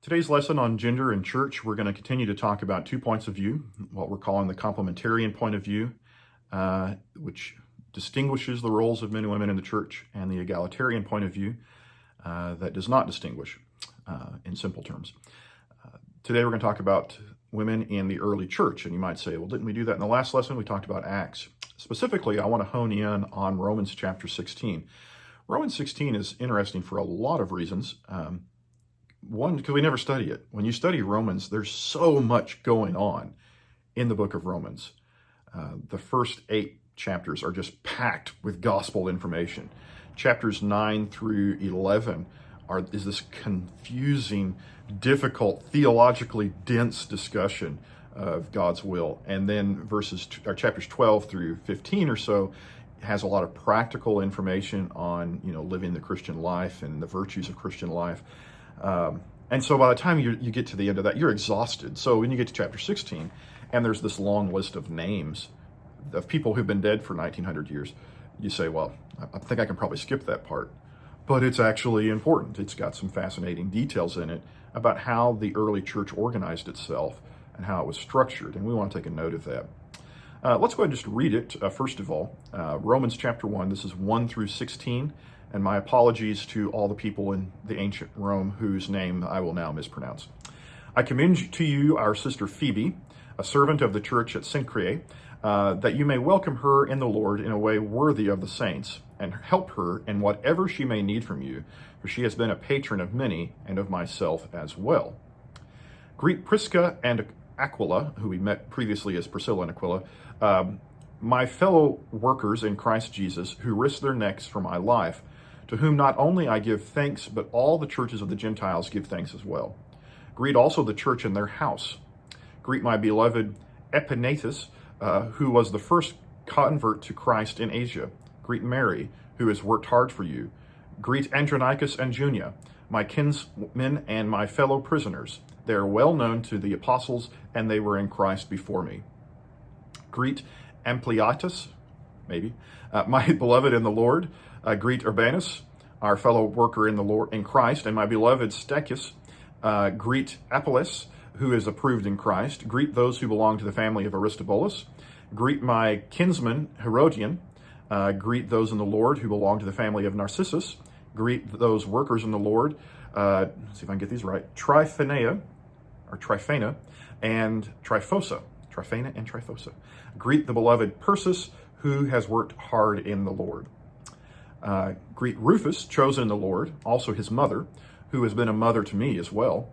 Today's lesson on gender and church, we're going to continue to talk about 2 points of view, what we're calling the complementarian point of view, which distinguishes the roles of men and women in the church, and the egalitarian point of view that does not distinguish, in simple terms. Today we're going to talk about women in the early church, and you might say, well, didn't we do that in the last lesson? We talked about Acts. Specifically, I want to hone in on Romans chapter 16. Romans 16 is interesting for a lot of reasons. One, because we never study it. When you study Romans, there's so much going on in the book of Romans. The first 8 chapters are just packed with gospel information. Chapters 9 through 11 is this confusing, difficult, theologically dense discussion of God's will. And then chapters 12 through 15 or so has a lot of practical information on, living the Christian life and the virtues of Christian life. And so by the time you get to the end of that, you're exhausted. So when you get to chapter 16, and there's this long list of names of people who've been dead for 1900 years, you say, well, I think I can probably skip that part. But it's actually important. It's got some fascinating details in it about how the early church organized itself and how it was structured. And we want to take a note of that. Let's go ahead and just read it. First of all, Romans chapter 1, this is 1 through 16. And my apologies to all the people in the ancient Rome whose name I will now mispronounce. I commend to you our sister Phoebe, a servant of the church at Cenchreae, that you may welcome her in the Lord in a way worthy of the saints, and help her in whatever she may need from you, for she has been a patron of many and of myself as well. Greet Prisca and Aquila, who we met previously as Priscilla and Aquila, my fellow workers in Christ Jesus, who risked their necks for my life, to whom not only I give thanks, but all the churches of the Gentiles give thanks as well. Greet also the church in their house. Greet my beloved Epaenetus, who was the first convert to Christ in Asia. Greet Mary, who has worked hard for you. Greet Andronicus and Junia, my kinsmen and my fellow prisoners. They are well known to the apostles, and they were in Christ before me. Greet Ampliatus, my beloved in the Lord. Greet Urbanus, our fellow worker in the Lord in Christ, and my beloved Stachys. Greet Apelles, who is approved in Christ. Greet those who belong to the family of Aristobulus. Greet my kinsman Herodian. Greet those in the Lord who belong to the family of Narcissus. Greet those workers in the Lord. Let's see if I can get these right. Tryphena and Tryphosa. Tryphena and Tryphosa. Greet the beloved Persis, who has worked hard in the Lord. Greet Rufus, chosen in the Lord, also his mother, who has been a mother to me as well.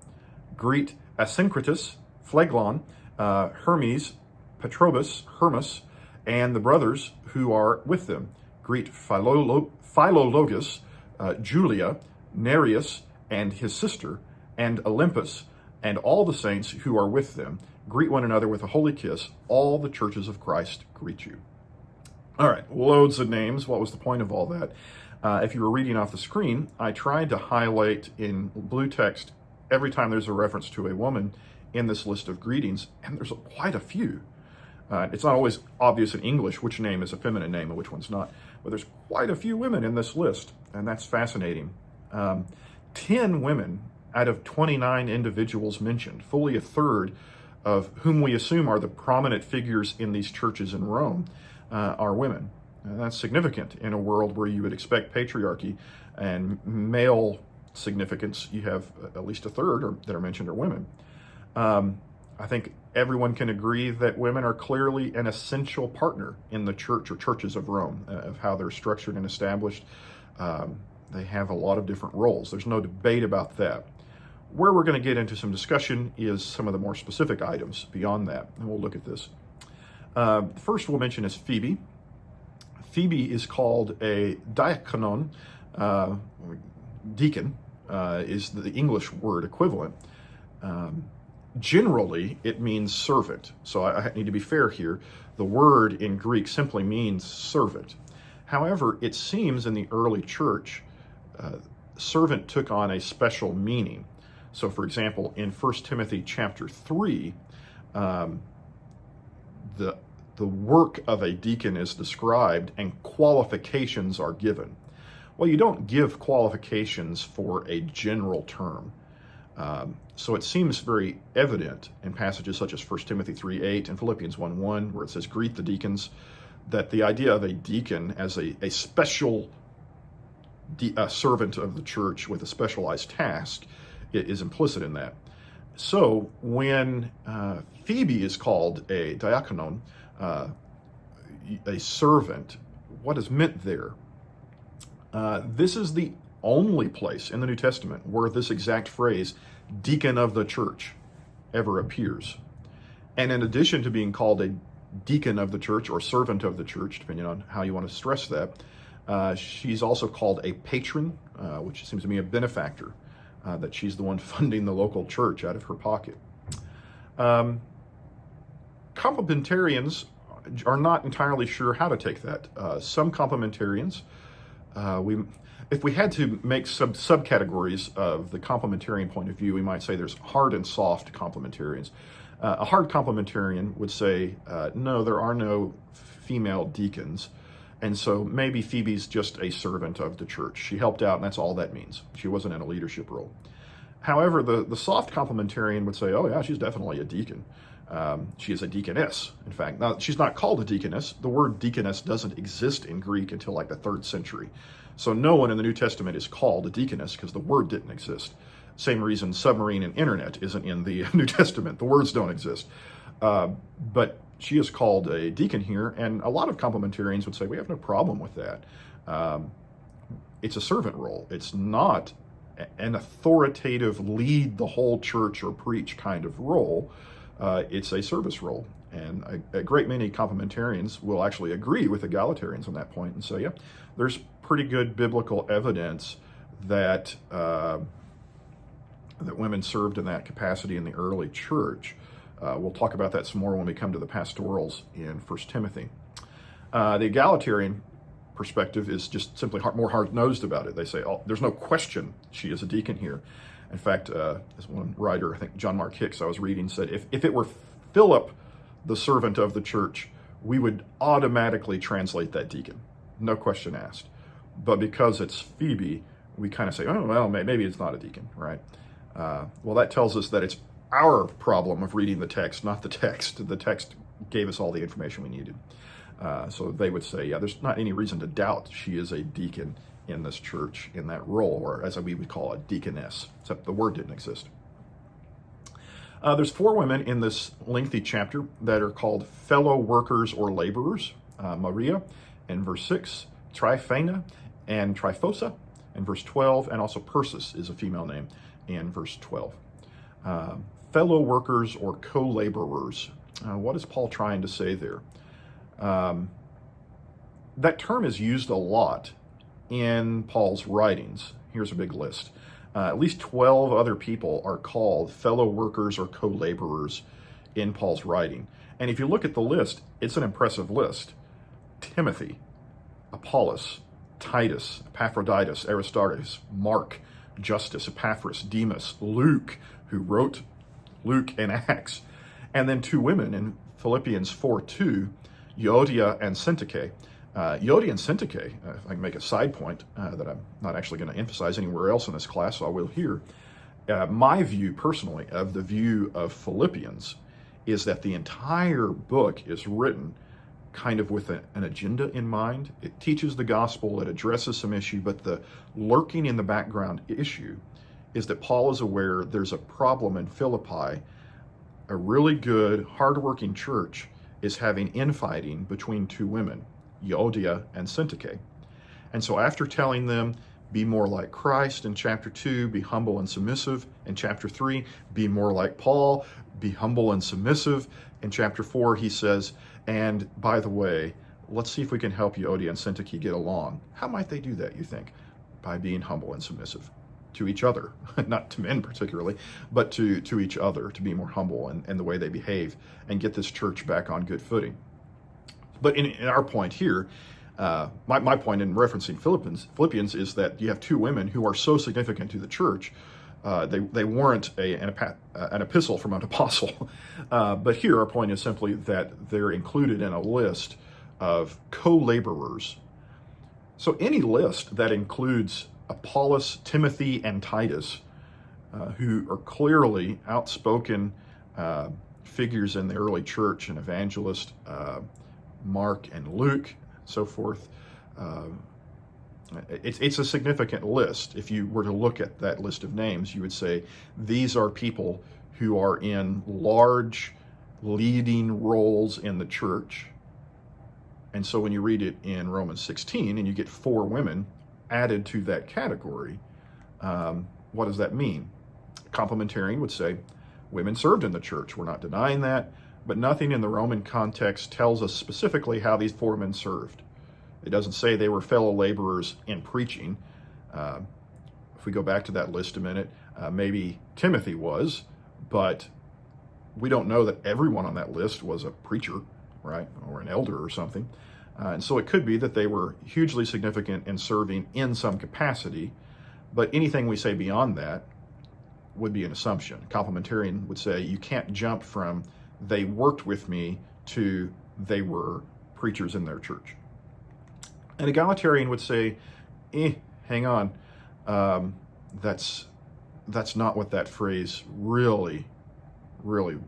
Greet Asyncritus, Phlegon, Hermes, Patrobas, Hermas, and the brothers who are with them. Greet Philologus, Julia, Nereus, and his sister, and Olympus, and all the saints who are with them. Greet one another with a holy kiss. All the churches of Christ greet you. All right, loads of names. What was the point of all that? If you were reading off the screen, I tried to highlight in blue text every time there's a reference to a woman in this list of greetings, and there's quite a few. It's not always obvious in English which name is a feminine name and which one's not, but there's quite a few women in this list, and that's fascinating. 10 women out of 29 individuals mentioned, fully a third of whom we assume are the prominent figures in these churches in Rome, are women. And that's significant in a world where you would expect patriarchy and male significance. You have at least a third that are mentioned are women. I think everyone can agree that women are clearly an essential partner in the church or churches of Rome, of how they're structured and established. They have a lot of different roles. There's no debate about that. Where we're going to get into some discussion is some of the more specific items beyond that, and we'll look at this. First we'll mention is Phoebe. Phoebe is called a diakonon. Deacon is the English word equivalent. Generally, it means servant. So I need to be fair here. The word in Greek simply means servant. However, it seems in the early church, servant took on a special meaning. So, for example, in 1 Timothy chapter 3, the work of a deacon is described and qualifications are given. Well, you don't give qualifications for a general term. So it seems very evident in passages such as 1 Timothy 3:8 and Philippians 1:1, where it says, greet the deacons, that the idea of a deacon as a special servant of the church with a specialized task is implicit in that. So when Phoebe is called a diakonon, a servant, what is meant there? This is the only place in the New Testament where this exact phrase, deacon of the church, ever appears. And in addition to being called a deacon of the church or servant of the church, depending on how you want to stress that, she's also called a patron, which seems to me a benefactor, that she's the one funding the local church out of her pocket. Complementarians are not entirely sure how to take that. Some complementarians, if we had to make subcategories of the complementarian point of view, we might say there's hard and soft complementarians. A hard complementarian would say, no, there are no female deacons, and so maybe Phoebe's just a servant of the church. She helped out, and that's all that means. She wasn't in a leadership role. However, the soft complementarian would say, oh yeah, she's definitely a deacon. She is a deaconess, in fact. Now, she's not called a deaconess. The word deaconess doesn't exist in Greek until like the 3rd century. So no one in the New Testament is called a deaconess because the word didn't exist. Same reason submarine and internet isn't in the New Testament. The words don't exist. But she is called a deacon here, and a lot of complementarians would say we have no problem with that. It's a servant role. It's not an authoritative lead the whole church or preach kind of role. It's a service role. And a great many complementarians will actually agree with egalitarians on that point and say, yeah, there's pretty good biblical evidence that that women served in that capacity in the early church. We'll talk about that some more when we come to the pastorals in 1 Timothy. The egalitarian perspective is just simply more hard-nosed about it. They say, oh, there's no question she is a deacon here. In fact, as one writer, I think John Mark Hicks, I was reading, said, if it were Philip, the servant of the church, we would automatically translate that deacon. No question asked. But because it's Phoebe, we kind of say, oh, well, maybe it's not a deacon, right? Well, that tells us that it's our problem of reading the text, not the text. The text gave us all the information we needed. So they would say, yeah, there's not any reason to doubt she is a deacon in this church in that role, or as we would call a deaconess, except the word didn't exist. There's 4 women in this lengthy chapter that are called fellow workers or laborers. Maria in verse 6, Tryphena and Tryphosa in verse 12, and also Persis is a female name in verse 12. Fellow workers or co-laborers. What is Paul trying to say there? That term is used a lot in Paul's writings. Here's a big list. At least 12 other people are called fellow workers or co-laborers in Paul's writing. And if you look at the list, it's an impressive list. Timothy, Apollos, Titus, Epaphroditus, Aristarchus, Mark, Justus, Epaphras, Demas, Luke, who wrote Luke and Acts, and then 2 women in Philippians 4:2, Euodia and Syntyche. Euodia and Syntyche, if I can make a side point that I'm not actually going to emphasize anywhere else in this class, so I will here. My view, personally, of the view of Philippians is that the entire book is written kind of with an agenda in mind. It teaches the gospel, it addresses some issue, but the lurking in the background issue is that Paul is aware there's a problem in Philippi. A really good, hardworking church is having infighting between 2 women, Euodia and Syntyche. And so after telling them, be more like Christ in chapter 2, be humble and submissive. In chapter 3, be more like Paul, be humble and submissive. In chapter 4, he says, and by the way, let's see if we can help Euodia and Syntyche get along. How might they do that, you think? By being humble and submissive to each other, not to men particularly, but to each other, to be more humble in the way they behave and get this church back on good footing. But in our point here, my point in referencing Philippians is that you have 2 women who are so significant to the church, they warrant an epistle from an apostle. But here our point is simply that they're included in a list of co-laborers. So any list that includes Apollos, Timothy, and Titus who are clearly outspoken figures in the early church, an evangelist, Mark and Luke, so forth. It's a significant list. If you were to look at that list of names, you would say these are people who are in large leading roles in the church. And so when you read it in Romans 16 and you get 4 women added to that category, what does that mean? Complementarian would say women served in the church. We're not denying that, but nothing in the Roman context tells us specifically how these 4 men served. It doesn't say they were fellow laborers in preaching. If we go back to that list a minute, maybe Timothy was, but we don't know that everyone on that list was a preacher, right, or an elder or something. And so it could be that they were hugely significant in serving in some capacity, but anything we say beyond that would be an assumption. Complementarian would say you can't jump from they worked with me to they were preachers in their church. An egalitarian would say, hang on, that's not what that phrase really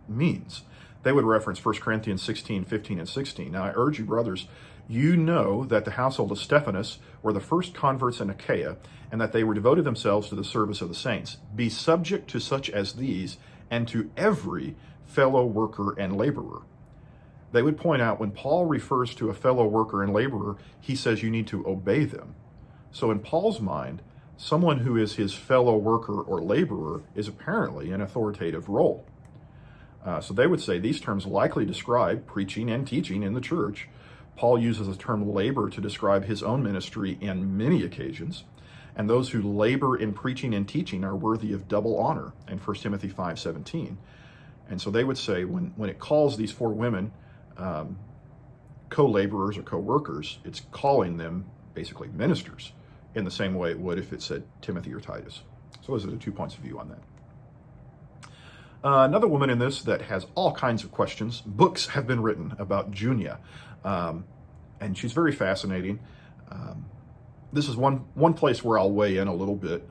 means. They would reference 1 Corinthians 16, 15, and 16. Now I urge you, brothers, you know that the household of Stephanas were the first converts in Achaia, and that they were devoted themselves to the service of the saints. Be subject to such as these, and to every fellow worker and laborer. They would point out when Paul refers to a fellow worker and laborer, he says you need to obey them. So in Paul's mind, someone who is his fellow worker or laborer is apparently an authoritative role. So they would say these terms likely describe preaching and teaching in the church. Paul uses the term labor to describe his own ministry in many occasions. And those who labor in preaching and teaching are worthy of double honor in 1 Timothy 5:17. And so they would say when it calls these 4 women co-laborers or co-workers, it's calling them basically ministers in the same way it would if it said Timothy or Titus. So those are the 2 points of view on that. Another woman in this that has all kinds of questions. Books have been written about Junia, and she's very fascinating. This is one place where I'll weigh in a little bit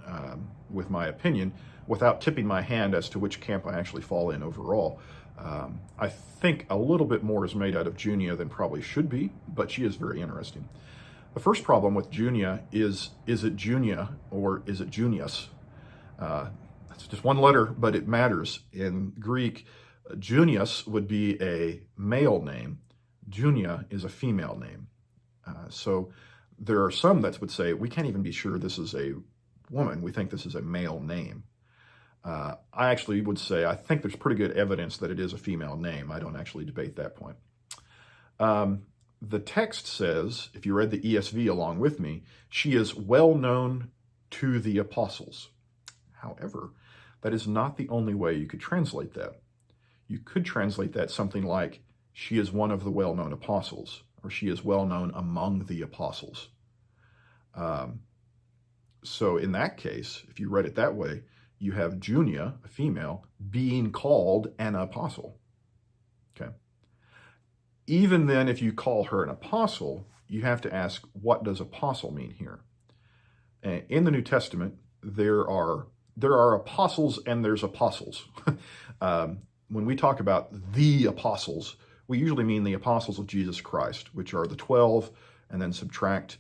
with my opinion without tipping my hand as to which camp I actually fall in overall. I think a little bit more is made out of Junia than probably should be, but she is very interesting. The first problem with Junia is it Junia or is it Junius? It's just one letter, but it matters. In Greek, Junius would be a male name. Junia is a female name. So there are some that would say, we can't even be sure this is a woman. We think this is a male name. I actually would say, I think there's pretty good evidence that it is a female name. I don't actually debate that point. The text says, if you read the ESV along with me, she is well known to the apostles. However, that is not the only way you could translate that. You could translate that something like, she is one of the well-known apostles, or she is well known among the apostles. So in that case, if you read it that way, you have Junia, a female, being called an apostle. Okay. Even then, if you call her an apostle, you have to ask, what does apostle mean here? In the New Testament, there are apostles and there's apostles. When we talk about the apostles, we usually mean the apostles of Jesus Christ, which are the 12, and then subtract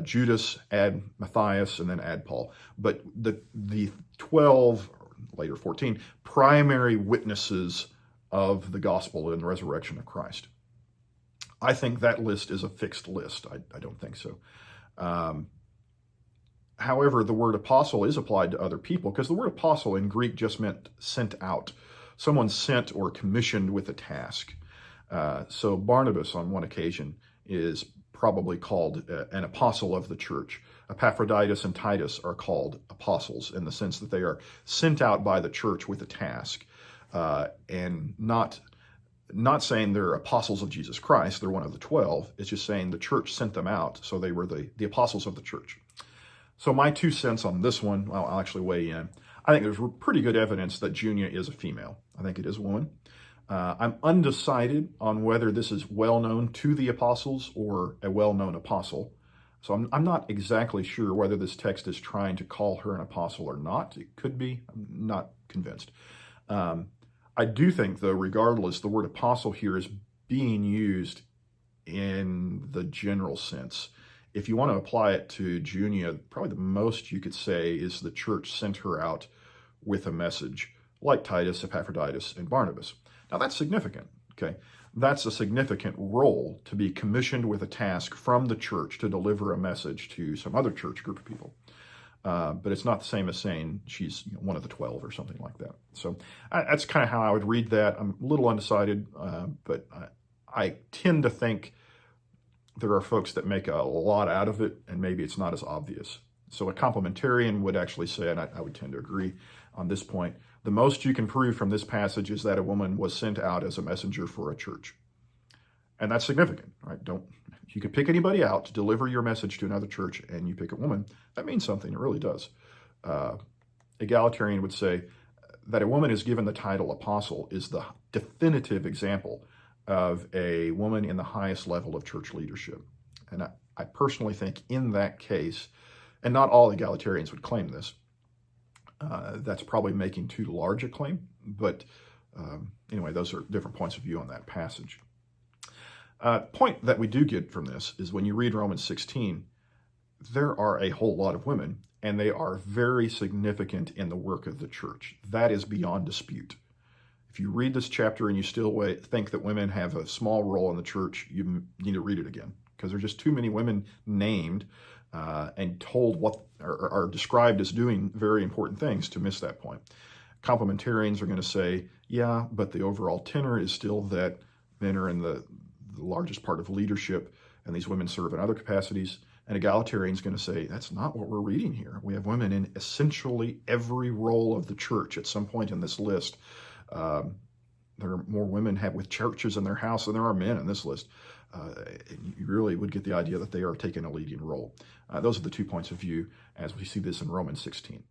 Judas, add Matthias, and then add Paul. But the 12, or later 14, primary witnesses of the gospel and the resurrection of Christ. I think that list is a fixed list. I don't think so. However, the word apostle is applied to other people because the word apostle in Greek just meant sent out. Someone sent or commissioned with a task. So Barnabas on one occasion is probably called an apostle of the church. Epaphroditus and Titus are called apostles in the sense that they are sent out by the church with a task, and not saying they're apostles of Jesus Christ, they're one of the 12. It's just saying the church sent them out, so they were the apostles of the church. So my 2 cents on this one, well, I'll actually weigh in. I think there's pretty good evidence that Junia is a female. I think it is a woman. I'm undecided on whether this is well known to the apostles or a well-known apostle. So I'm not exactly sure whether this text is trying to call her an apostle or not. It could be. I'm not convinced. I do think, though, regardless, the word apostle here is being used in the general sense. If you want to apply it to Junia, probably the most you could say is the church sent her out with a message, like Titus, Epaphroditus, and Barnabas. Now that's significant, okay? That's a significant role, to be commissioned with a task from the church to deliver a message to some other church group of people. But it's not the same as saying she's one of the 12 or something like that. So that's kind of how I would read that. I'm a little undecided, but I tend to think there are folks that make a lot out of it, and maybe it's not as obvious. So a complementarian would actually say, and I would tend to agree on this point, the most you can prove from this passage is that a woman was sent out as a messenger for a church. And that's significant, right? You could pick anybody out to deliver your message to another church, and you pick a woman. That means something. It really does. Egalitarian would say that a woman is given the title apostle is the definitive example of a woman in the highest level of church leadership. And I personally think in that case, and not all egalitarians would claim this, that's probably making too large a claim. But anyway, those are different points of view on that passage. Point that we do get from this is when you read Romans 16, there are a whole lot of women, and they are very significant in the work of the church. That is beyond dispute. If you read this chapter and you still think that women have a small role in the church, you need to read it again, because there's just too many women named and told what are described as doing very important things to miss that point. Complementarians are going to say, yeah, but the overall tenor is still that men are in the largest part of leadership, and these women serve in other capacities. And egalitarian is going to say, that's not what we're reading here. We have women in essentially every role of the church at some point in this list. There are more women with churches in their house than there are men in this list. You really would get the idea that they are taking a leading role. Those are the 2 points of view as we see this in Romans 16.